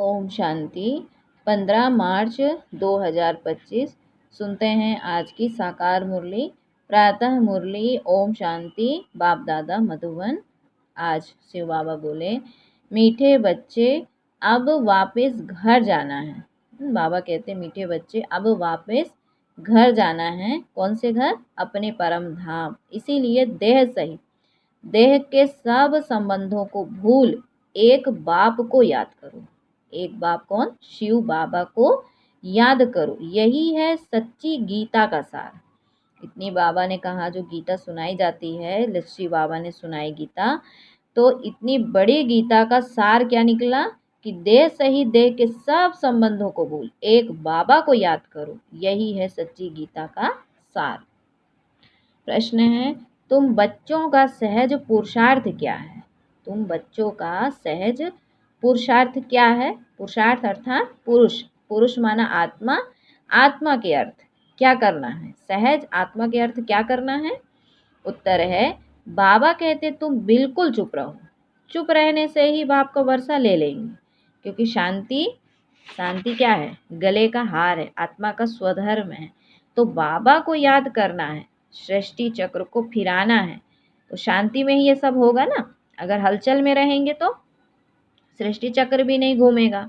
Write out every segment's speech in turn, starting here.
ओम शांति। 15 मार्च 2025 सुनते हैं आज की साकार मुरली। प्रातः मुरली ओम शांति। बाप दादा मधुबन। आज शिव बाबा बोले, मीठे बच्चे अब वापस घर जाना है। बाबा कहते मीठे बच्चे अब वापस घर जाना है। कौन से घर? अपने परम धाम। इसीलिए देह सहित देह के सब संबंधों को भूल एक बाप को याद करो। एक बाप कौन? शिव बाबा को याद करो। यही है सच्ची गीता का सार। इतनी बाबा ने कहा जो गीता सुनाई जाती है, लक्ष्मी बाबा ने सुनाई गीता, तो इतनी बड़ी गीता का सार क्या निकला कि देह सही देह के सब संबंधों को भूल एक बाबा को याद करो। यही है सच्ची गीता का सार। प्रश्न है, तुम बच्चों का सहज पुरुषार्थ क्या है? तुम बच्चों का सहज पुरुषार्थ क्या है? पुरुषार्थ अर्थात पुरुष। पुरुष माना आत्मा। आत्मा के अर्थ क्या करना है? सहज आत्मा के अर्थ क्या करना है? उत्तर है, बाबा कहते तुम बिल्कुल चुप रहो। चुप रहने से ही बाप का वर्षा ले लेंगे, क्योंकि शांति क्या है? गले का हार है, आत्मा का स्वधर्म है। तो बाबा को याद करना है, सृष्टि चक्र को फिराना है, तो शांति में ही ये सब होगा ना। अगर हलचल में रहेंगे तो सृष्टि चक्र भी नहीं घूमेगा,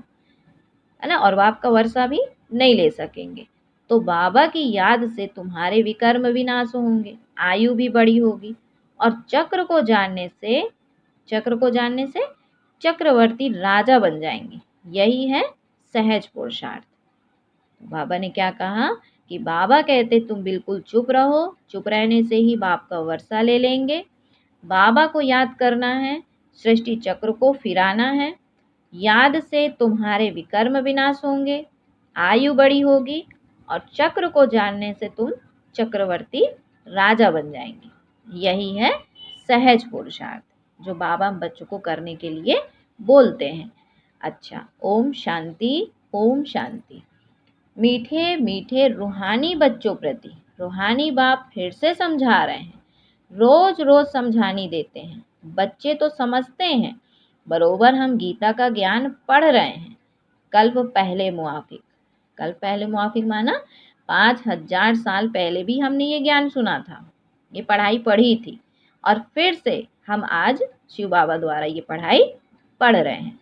है ना, और बाप का वर्षा भी नहीं ले सकेंगे। तो बाबा की याद से तुम्हारे विकर्म विनाश होंगे, आयु भी बड़ी होगी, और चक्र को जानने से चक्रवर्ती राजा बन जाएंगे। यही है सहज पुरुषार्थ। बाबा ने क्या कहा कि बाबा कहते तुम बिल्कुल चुप रहो। चुप रहने से ही बाप का वर्षा ले लेंगे। बाबा को याद करना है, सृष्टि चक्र को फिराना है। याद से तुम्हारे विकर्म विनाश होंगे, आयु बड़ी होगी, और चक्र को जानने से तुम चक्रवर्ती राजा बन जाएंगे। यही है सहज पुरुषार्थ जो बाबा बच्चों को करने के लिए बोलते हैं। अच्छा, ओम शांति। ओम शांति। मीठे मीठे रूहानी बच्चों प्रति रूहानी बाप फिर से समझा रहे हैं। रोज रोज समझानी देते हैं। बच्चे तो समझते हैं, बरोबर हम गीता का ज्ञान पढ़ रहे हैं। कल्प पहले मुआफिक माना 5000 साल पहले भी हमने ये ज्ञान सुना था, ये पढ़ाई पढ़ी थी, और फिर से हम आज शिव बाबा द्वारा ये पढ़ाई पढ़ रहे हैं।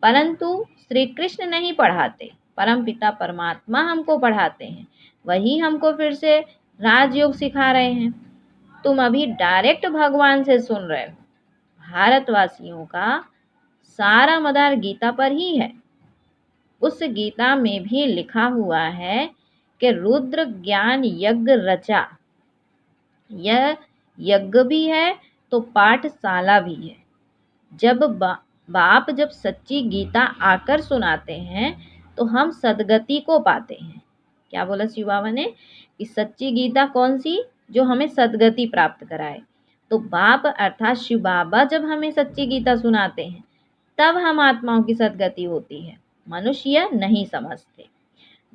परंतु श्री कृष्ण नहीं पढ़ाते, परम पिता परमात्मा हमको पढ़ाते हैं। वही हमको फिर से राजयोग सिखा रहे हैं। तुम अभी डायरेक्ट भगवान से सुन रहे हो। भारतवासियों का सारा मदार गीता पर ही है। उस गीता में भी लिखा हुआ है कि रुद्र ज्ञान यज्ञ रचा। यह यज्ञ भी है तो पाठशाला भी है। जब बाप जब सच्ची गीता आकर सुनाते हैं तो हम सदगति को पाते हैं। क्या बोला शिव बाबा ने कि सच्ची गीता कौन सी? जो हमें सदगति प्राप्त कराए। तो बाप अर्थात शिव बाबा जब हमें सच्ची गीता सुनाते हैं तब हम आत्माओं की सदगति होती है। मनुष्य नहीं समझते।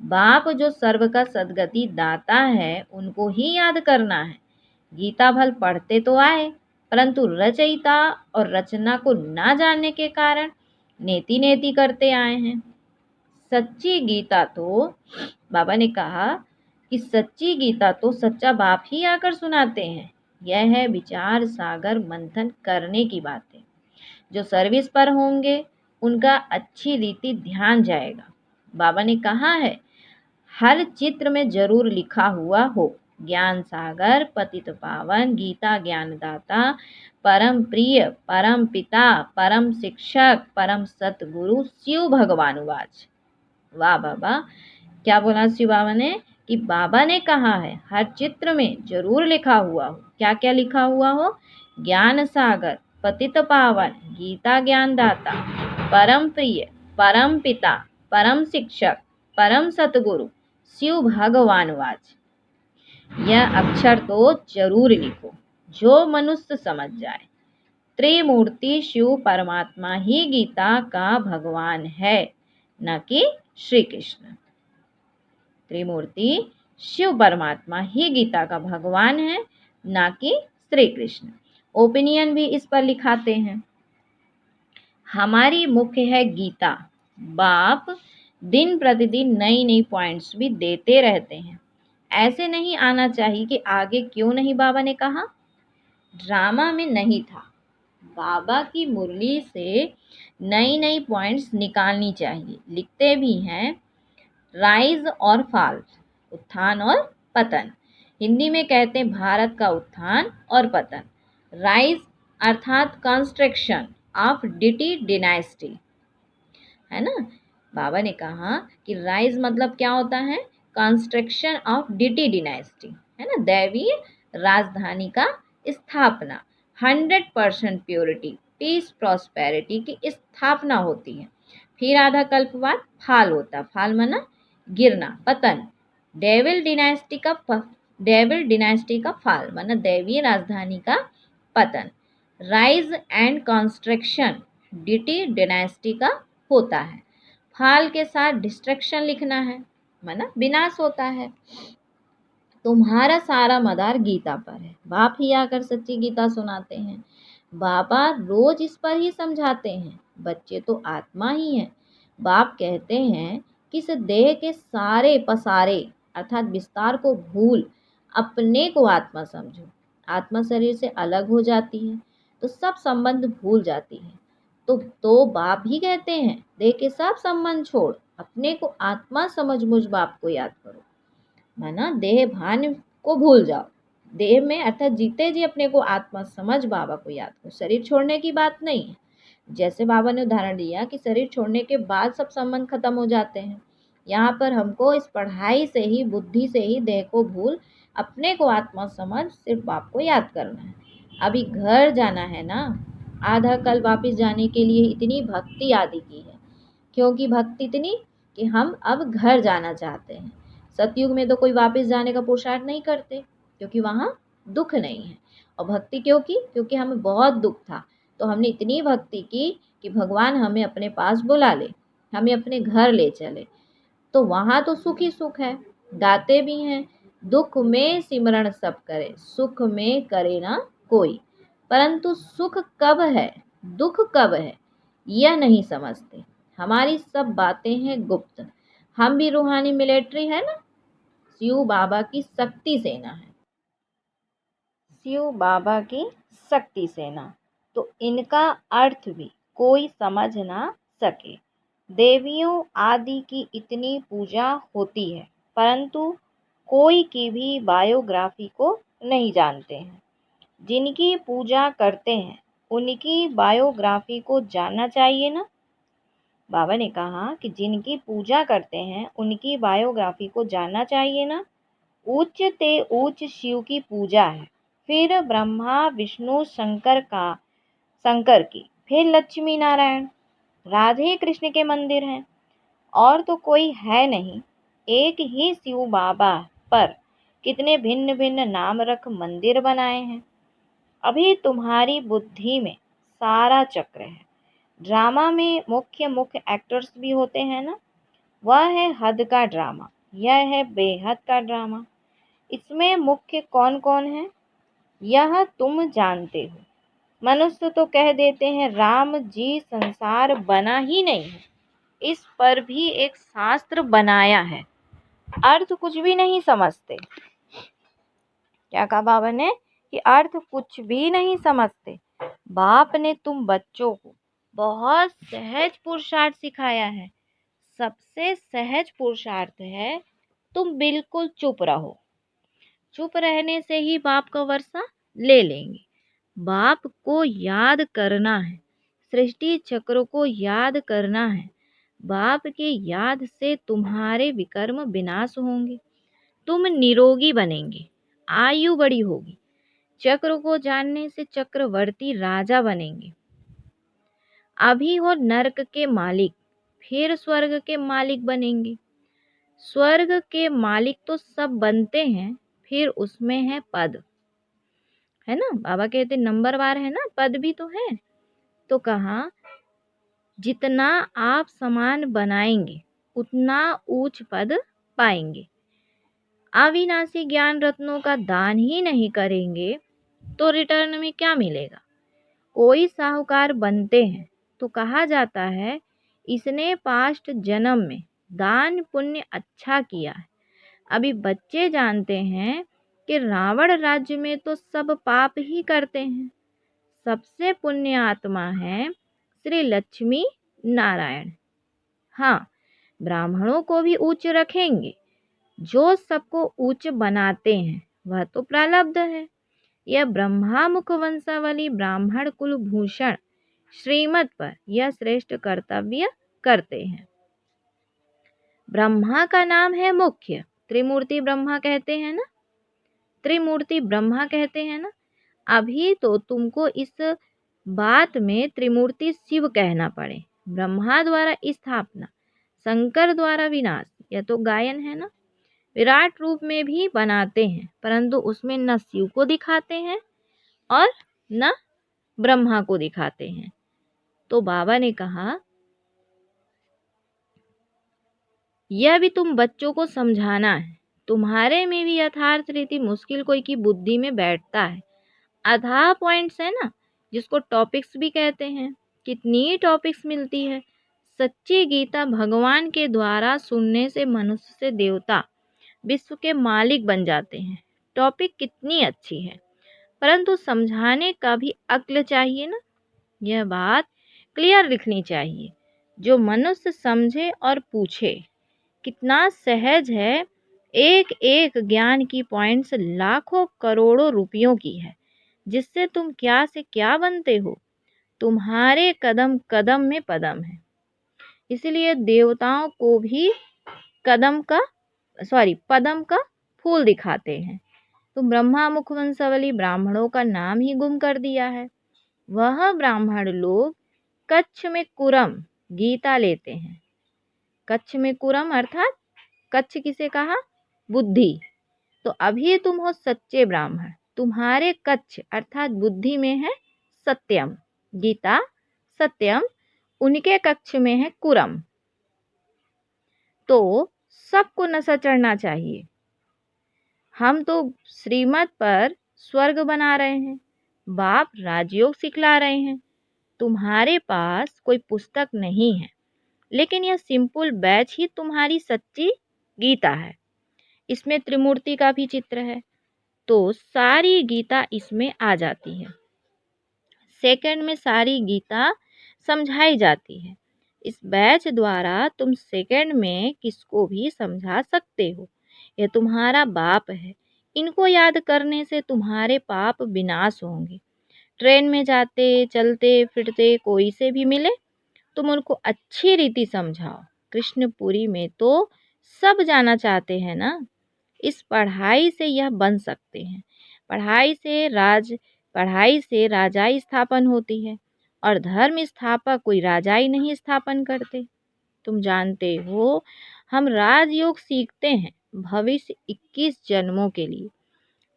बाप जो सर्व का सदगति दाता है उनको ही याद करना है। गीता भल पढ़ते तो आए, परंतु रचयिता और रचना को ना जानने के कारण नेति नेति करते आए हैं। सच्ची गीता तो बाबा ने कहा कि सच्ची गीता तो सच्चा बाप ही आकर सुनाते हैं। यह है विचार सागर मंथन करने की बातें। जो सर्विस पर होंगे उनका अच्छी रीति ध्यान जाएगा। बाबा ने कहा है हर चित्र में जरूर लिखा हुआ हो, ज्ञान सागर पतित पावन गीता ज्ञानदाता परम प्रिय परम पिता परम शिक्षक परम सतगुरु शिव भगवान वाच। वाह बाबा, क्या बोला शिव बाबा ने कि बाबा ने कहा है हर चित्र में जरूर लिखा हुआ हो। क्या क्या लिखा हुआ हो? ज्ञान सागर पतित पावन गीता ज्ञानदाता परम प्रिय परम पिता परम शिक्षक परम सतगुरु शिव भगवान वाच। यह अक्षर तो जरूर लिखो जो मनुष्य समझ जाए। त्रिमूर्ति शिव परमात्मा ही गीता का भगवान है, न कि श्री कृष्ण। त्रिमूर्ति शिव परमात्मा ही गीता का भगवान है, न कि श्री कृष्ण। ओपिनियन भी इस पर लिखाते हैं। हमारी मुख्य है गीता, बाप दिन प्रतिदिन नई नई पॉइंट्स भी देते रहते हैं। ऐसे नहीं आना चाहिए कि आगे क्यों नहीं, बाबा ने कहा। ड्रामा में नहीं था। बाबा की मुरली से नई नई पॉइंट्स निकालनी चाहिए। लिखते भी हैं, राइज और फॉल, उत्थान और पतन। हिंदी में कहते हैं भारत का उत्थान और पतन। राइज अर्थात कंस्ट्रक्शन ऑफ डिटी डिनाइस्टी, है ना। बाबा ने कहा कि राइज मतलब क्या होता है, कंस्ट्रक्शन ऑफ डिटी डिनाइस्टी, है ना, दैवीय राजधानी का स्थापना। 100% प्योरिटी, पीस, प्रॉस्पेरिटी की स्थापना होती है। फिर आधा कल्प बाद फाल होता, फाल माना गिरना, पतन। डेविल डिनाइस्टी का फाल माना दैवीय राजधानी का पतन। Rise and construction dt dynasty का होता है। फाल के साथ डिस्ट्रक्शन लिखना है, माना विनाश होता है। तुम्हारा सारा मदार गीता पर है। बाप ही आकर सच्ची गीता सुनाते हैं। बाबा रोज इस पर ही समझाते हैं। बच्चे तो आत्मा ही है। बाप कहते हैं कि इस देह के सारे पसारे अर्थात विस्तार को भूल अपने को आत्मा समझो। आत्मा शरीर से अलग हो जाती है तो सब संबंध भूल जाती है। तो बाप ही कहते हैं देह के सब संबंध छोड़ अपने को आत्मा समझ, मुझ बाप को याद करो। माना देह भान को भूल जाओ। देह में अर्थात जीते जी अपने को आत्मा समझ बाबा को याद करो। शरीर छोड़ने की बात नहीं है। जैसे बाबा ने उदाहरण दिया कि शरीर छोड़ने के बाद सब संबंध खत्म हो जाते हैं। यहाँ पर हमको इस पढ़ाई से ही, बुद्धि से ही देह को भूल अपने को आत्मा समझ सिर्फ बाप को याद करना है। अभी घर जाना है ना। आधा कल वापिस जाने के लिए इतनी भक्ति आदि की है। क्योंकि भक्ति इतनी कि हम अब घर जाना चाहते हैं। सतयुग में तो कोई वापस जाने का पुरुषार्थ नहीं करते क्योंकि वहाँ दुख नहीं है। और भक्ति क्यों की? क्योंकि हमें बहुत दुख था तो हमने इतनी भक्ति की कि भगवान हमें अपने पास बुला ले, हमें अपने घर ले चले। तो वहाँ तो सुख ही सुख है। गाते भी हैं, दुख में सिमरण सब करे, सुख में करे ना कोई। परंतु सुख कब है, दुख कब है, यह नहीं समझते। हमारी सब बातें हैं गुप्त। हम भी रूहानी मिलिट्री है ना। शिव बाबा की शक्ति सेना है। शिव बाबा की शक्ति सेना, तो इनका अर्थ भी कोई समझ ना सके। देवियों आदि की इतनी पूजा होती है परंतु कोई की भी बायोग्राफी को नहीं जानते हैं। जिनकी पूजा करते हैं उनकी बायोग्राफी को जानना चाहिए ना। बाबा ने कहा कि जिनकी पूजा करते हैं उनकी बायोग्राफी को जानना चाहिए ना। उच्च ते उच्च शिव की पूजा है, फिर ब्रह्मा विष्णु शंकर की, फिर लक्ष्मी नारायण, राधे कृष्ण के मंदिर हैं और तो कोई है नहीं। एक ही शिव बाबा पर कितने भिन्न भिन्न नाम रख मंदिर बनाए हैं। अभी तुम्हारी बुद्धि में सारा चक्र है। ड्रामा में मुख्य मुख्य एक्टर्स भी होते हैं ना। वह है हद का ड्रामा, यह है बेहद का ड्रामा। इसमें मुख्य कौन कौन है यह तुम जानते हो। मनुष्य तो कह देते हैं राम जी संसार बना ही नहीं है, इस पर भी एक शास्त्र बनाया है। अर्थ कुछ भी नहीं समझते। क्या कहा बाबा ने कि अर्थ कुछ भी नहीं समझते। बाप ने तुम बच्चों को बहुत सहज पुरुषार्थ सिखाया है। सबसे सहज पुरुषार्थ है तुम बिल्कुल चुप रहो। चुप रहने से ही बाप का वर्षा ले लेंगे। बाप को याद करना है, सृष्टि चक्र को याद करना है। बाप के याद से तुम्हारे विकर्म विनाश होंगे, तुम निरोगी बनेंगे, आयु बड़ी होगी। चक्र को जानने से चक्रवर्ती राजा बनेंगे। अभी हो नरक के मालिक, फिर स्वर्ग के मालिक बनेंगे। स्वर्ग के मालिक तो सब बनते हैं, फिर उसमें है पद, है ना। बाबा कहते नंबरवार है ना, पद भी तो है। तो कहा जितना आप समान बनाएंगे उतना ऊंच पद पाएंगे। अविनाशी ज्ञान रत्नों का दान ही नहीं करेंगे तो रिटर्न में क्या मिलेगा। कोई साहूकार बनते हैं तो कहा जाता है इसने पास्ट जन्म में दान पुण्य अच्छा किया है। अभी बच्चे जानते हैं कि रावण राज्य में तो सब पाप ही करते हैं। सबसे पुण्य आत्मा है श्री लक्ष्मी नारायण। हाँ, ब्राह्मणों को भी उच्च रखेंगे। जो सबको उच्च बनाते हैं वह तो प्रारब्ध है। यह ब्रह्मा मुख वंशावली ब्राह्मण कुल भूषण श्रीमत पर यह श्रेष्ठ कर्तव्य करते हैं। ब्रह्मा का नाम है मुख्य। त्रिमूर्ति ब्रह्मा कहते हैं ना, त्रिमूर्ति ब्रह्मा कहते हैं ना। अभी तो तुमको इस बात में त्रिमूर्ति शिव कहना पड़े। ब्रह्मा द्वारा स्थापना, शंकर द्वारा विनाश, यह तो गायन है ना। विराट रूप में भी बनाते हैं, परंतु उसमें न शिव को दिखाते हैं और न ब्रह्मा को दिखाते हैं। तो बाबा ने कहा यह भी तुम बच्चों को समझाना है। तुम्हारे में भी यथार्थ रीति मुश्किल कोई की बुद्धि में बैठता है। आधा पॉइंट्स है ना, जिसको टॉपिक्स भी कहते हैं। कितनी टॉपिक्स मिलती है। सच्ची गीता भगवान के द्वारा सुनने से मनुष्य से देवता, विश्व के मालिक बन जाते हैं। टॉपिक कितनी अच्छी है, परंतु समझाने का भी अक्ल चाहिए ना। यह बात क्लियर लिखनी चाहिए, जो मनुष्य समझे और पूछे। कितना सहज है। एक एक ज्ञान की पॉइंट्स लाखों करोड़ों रुपयों की है, जिससे तुम क्या से क्या बनते हो। तुम्हारे कदम कदम में पदम है। इसलिए देवताओं को भी पदम का फूल दिखाते हैं। तुम ब्रह्मा मुख वंशावली ब्राह्मणों का नाम ही गुम कर दिया है। वह ब्राह्मण लोग कच्छ में कुरम गीता लेते हैं। कच्छ में कुरम अर्थात कच्छ किसे कहा? बुद्धि। तो अभी तुम हो सच्चे ब्राह्मण। तुम्हारे कच्छ अर्थात बुद्धि में है सत्यम, गीता सत्यम, उनके कक्ष में है कुरम। तो सबको नशा चढ़ना चाहिए। हम तो श्रीमत पर स्वर्ग बना रहे हैं, बाप राजयोग सिखला रहे हैं। तुम्हारे पास कोई पुस्तक नहीं है, लेकिन यह सिंपल बैच ही तुम्हारी सच्ची गीता है। इसमें त्रिमूर्ति का भी चित्र है, तो सारी गीता इसमें आ जाती है। सेकंड में सारी गीता समझाई जाती है। इस बैच द्वारा तुम सेकंड में किसको भी समझा सकते हो। यह तुम्हारा बाप है। इनको याद करने से तुम्हारे पाप विनाश होंगे। ट्रेन में जाते चलते फिरते कोई से भी मिले, तुम उनको अच्छी रीति समझाओ। कृष्णपुरी में तो सब जाना चाहते हैं ना। इस पढ़ाई से यह बन सकते हैं। पढ़ाई से राजाई स्थापन होती है, और धर्म स्थापक कोई राजाई नहीं स्थापन करते। तुम जानते हो, हम राजयोग सीखते हैं भविष्य 21 जन्मों के लिए।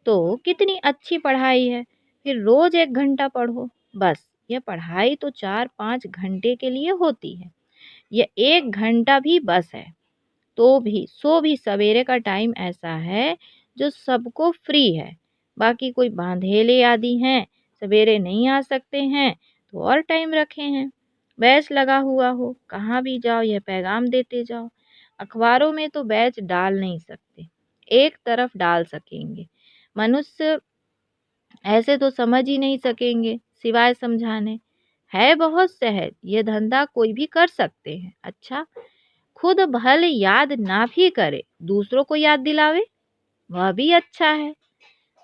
तो कितनी अच्छी पढ़ाई है। फिर रोज 1 घंटा पढ़ो, बस। यह पढ़ाई तो 4-5 घंटे के लिए होती है। यह 1 घंटा भी बस है। तो भी सवेरे का टाइम ऐसा है जो सबको फ्री है। बाकी कोई बांधेले आदि हैं, सवेरे नहीं आ सकते हैं, तो और टाइम रखे हैं। बैच लगा हुआ हो, कहाँ भी जाओ यह पैगाम देते जाओ। अखबारों में तो बैच डाल नहीं सकते, एक तरफ डाल सकेंगे। मनुष्य ऐसे तो समझ ही नहीं सकेंगे सिवाय समझाने। है बहुत सहज, ये धंधा कोई भी कर सकते हैं। अच्छा, खुद भले याद ना भी करे, दूसरों को याद दिलावे, वह भी अच्छा है।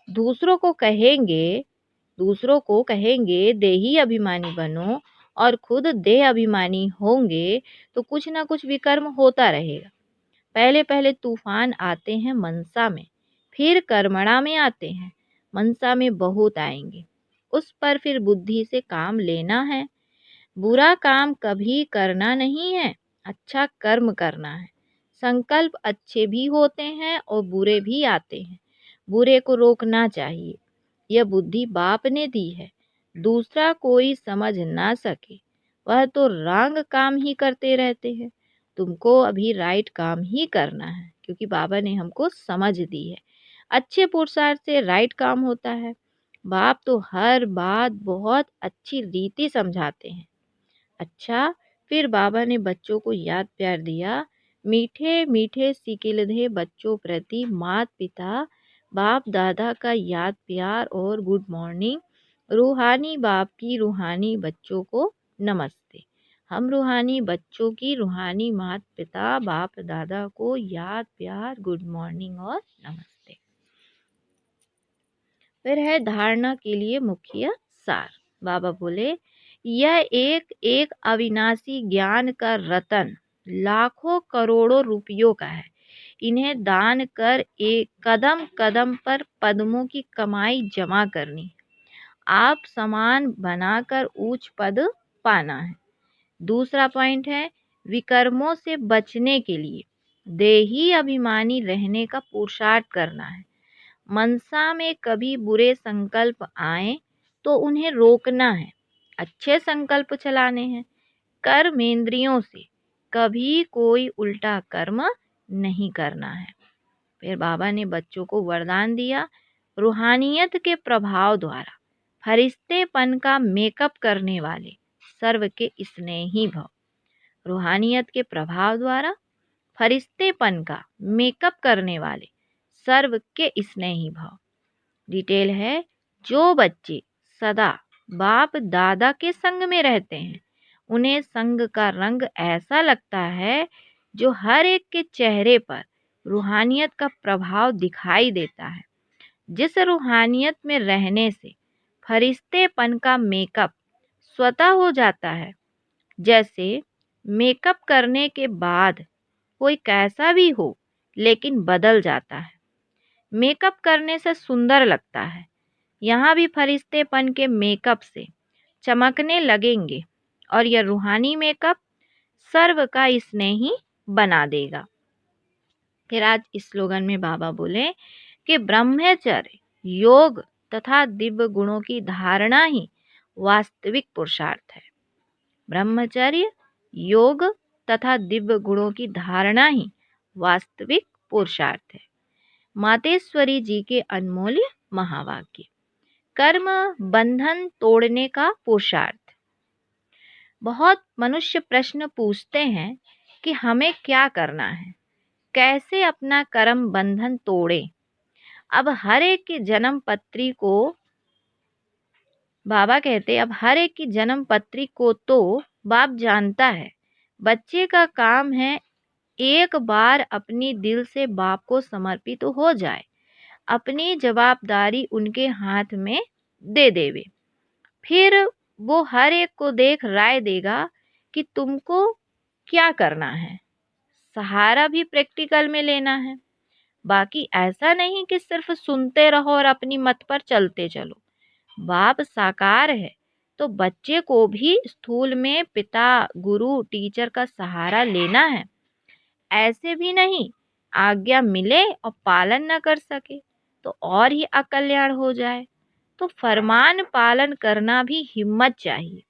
दूसरों को कहेंगे देही अभिमानी बनो, और खुद देह अभिमानी होंगे तो कुछ ना कुछ विकर्म होता रहेगा। पहले पहले तूफान आते हैं मनसा में, फिर कर्मणा में आते हैं। मनसा में बहुत आएंगे, उस पर फिर बुद्धि से काम लेना है। बुरा काम कभी करना नहीं है, अच्छा कर्म करना है। संकल्प अच्छे भी होते हैं और बुरे भी आते हैं। बुरे को रोकना चाहिए। यह बुद्धि बाप ने दी है, दूसरा कोई समझ ना सके। वह तो रॉन्ग काम ही करते रहते हैं। तुमको अभी राइट काम ही करना है, क्योंकि बाबा ने हमको समझ दी है। अच्छे पुरुषार्थ से राइट काम होता है। बाप तो हर बात बहुत अच्छी रीति समझाते हैं। अच्छा, फिर बाबा ने बच्चों को याद प्यार दिया। मीठे मीठे सिकिलधे बच्चों प्रति माता पिता बाप दादा का याद प्यार और गुड मॉर्निंग। रूहानी बाप की रूहानी बच्चों को नमस्ते। हम रूहानी बच्चों की रूहानी माता पिता बाप दादा को याद प्यार गुड मॉर्निंग और नमस्ते। फिर है धारणा के लिए मुख्य सार। बाबा बोले, यह एक एक अविनाशी ज्ञान का रतन लाखों करोड़ों रुपयों का है। इन्हें दान कर एक कदम कदम पर पद्मों की कमाई जमा करनी। आप समान बनाकर उच्च पद पाना है। दूसरा पॉइंट है, विकर्मों से बचने के लिए देही अभिमानी रहने का पुरुषार्थ करना है। मनसा में कभी बुरे संकल्प आए तो उन्हें रोकना है, अच्छे संकल्प चलाने हैं। कर्मेंद्रियों से कभी कोई उल्टा कर्म नहीं करना है। फिर बाबा ने बच्चों को वरदान दिया, रूहानियत के प्रभाव द्वारा फरिश्तेपन का मेकअप करने वाले सर्व के स्नेही भव। रूहानियत के प्रभाव द्वारा फरिश्तेपन का मेकअप करने वाले सर्व के स्नेही भव। डिटेल है, जो बच्चे सदा बाप दादा के संग में रहते हैं उन्हें संग का रंग ऐसा लगता है जो हर एक के चेहरे पर रूहानियत का प्रभाव दिखाई देता है। जिस रूहानियत में रहने से फरिश्तेपन का मेकअप स्वतः हो जाता है, जैसे मेकअप करने के बाद कोई कैसा भी हो लेकिन बदल जाता है, मेकअप करने से सुंदर लगता है। यहाँ भी फरिश्तेपन के मेकअप से चमकने लगेंगे और यह रूहानी मेकअप सर्व का स्नेही बना देगा। फिर आज इस स्लोगन में बाबा बोले कि ब्रह्मचर्य, योग तथा दिव्य गुणों की धारणा ही वास्तविक पुरुषार्थ है। ब्रह्मचर्य, योग तथा दिव्य गुणों की धारणा ही वास्तविक पुरुषार्थ है। मातेश्वरी जी के अनमोल महावाक्य। कर्म बंधन तोड़ने का पुरुषार्थ। बहुत मनुष्य प्रश्न पूछते हैं कि हमें क्या करना है, कैसे अपना कर्म बंधन तोड़े। अब हर एक की जन्म पत्री को बाबा कहते, अब हर एक की जन्म पत्री को तो बाप जानता है। बच्चे का काम है एक बार अपनी दिल से बाप को समर्पित हो जाए, अपनी जवाबदारी उनके हाथ में दे देवे। फिर वो हर एक को देख राय देगा कि तुमको क्या करना है। सहारा भी प्रैक्टिकल में लेना है। बाकी ऐसा नहीं कि सिर्फ सुनते रहो और अपनी मत पर चलते चलो। बाप साकार है तो बच्चे को भी स्थूल में पिता गुरु टीचर का सहारा लेना है। ऐसे भी नहीं आज्ञा मिले और पालन न कर सके तो और ही अकल्याण हो जाए। तो फरमान पालन करना भी हिम्मत चाहिए।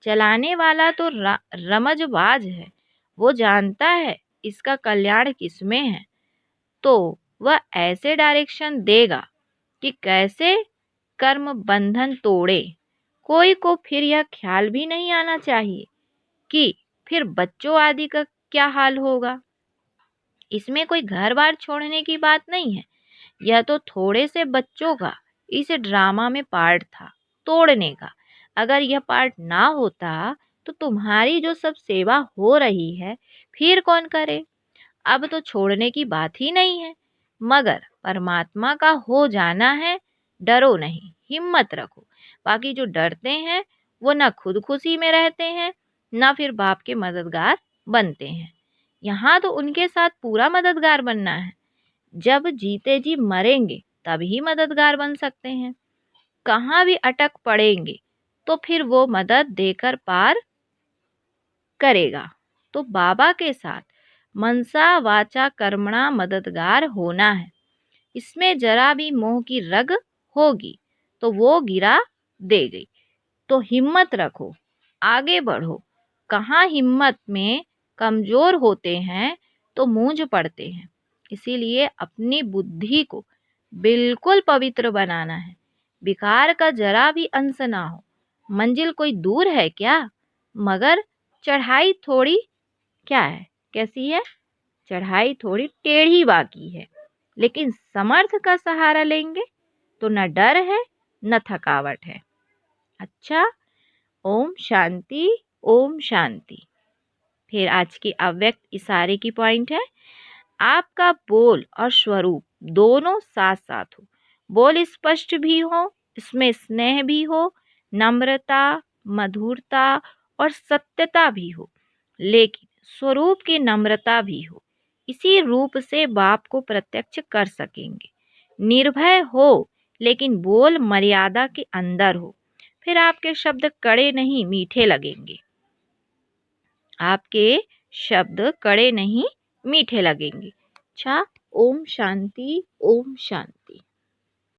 चलाने वाला तो रमजबाज है, वो जानता है इसका कल्याण किसमें है, तो वह ऐसे डायरेक्शन देगा कि कैसे कर्म बंधन तोड़े। कोई को फिर यह ख्याल भी नहीं आना चाहिए कि फिर बच्चों आदि का क्या हाल होगा। इसमें कोई घर बार छोड़ने की बात नहीं है। यह तो थोड़े से बच्चों का इस ड्रामा में पार्ट था तोड़ने का। अगर यह पार्ट ना होता तो तुम्हारी जो सब सेवा हो रही है फिर कौन करे। अब तो छोड़ने की बात ही नहीं है, मगर परमात्मा का हो जाना है। डरो नहीं, हिम्मत रखो। बाकी जो डरते हैं वो ना खुद खुशी में रहते हैं ना फिर बाप के मददगार बनते हैं। यहाँ तो उनके साथ पूरा मददगार बनना है। जब जीते जी मरेंगे तभी मददगार बन सकते हैं। कहाँ भी अटक पड़ेंगे तो फिर वो मदद देकर पार करेगा। तो बाबा के साथ मनसा वाचा कर्मणा मददगार होना है। इसमें जरा भी मोह की रग होगी तो वो गिरा दे गई। तो हिम्मत रखो, आगे बढ़ो। कहाँ हिम्मत में कमजोर होते हैं तो मूंझ पड़ते हैं। इसीलिए अपनी बुद्धि को बिल्कुल पवित्र बनाना है। विकार का जरा भी अंश ना हो। मंजिल कोई दूर है क्या, मगर चढ़ाई थोड़ी क्या है, कैसी है? चढ़ाई थोड़ी टेढ़ी बाकी है, लेकिन समर्थ का सहारा लेंगे तो न डर है न थकावट है। अच्छा, ओम शांति, ओम शांति। फिर आज की अव्यक्त इशारे की पॉइंट है, आपका बोल और स्वरूप दोनों साथ साथ हो। बोल स्पष्ट भी हो, इसमें स्नेह भी हो, नम्रता, मधुरता और सत्यता भी हो, लेकिन स्वरूप की नम्रता भी हो। इसी रूप से बाप को प्रत्यक्ष कर सकेंगे। निर्भय हो, लेकिन बोल मर्यादा के अंदर हो, फिर आपके शब्द कड़े नहीं मीठे लगेंगे। आपके शब्द कड़े नहीं मीठे लगेंगे। अच्छा, ओम शांति, ओम शांति।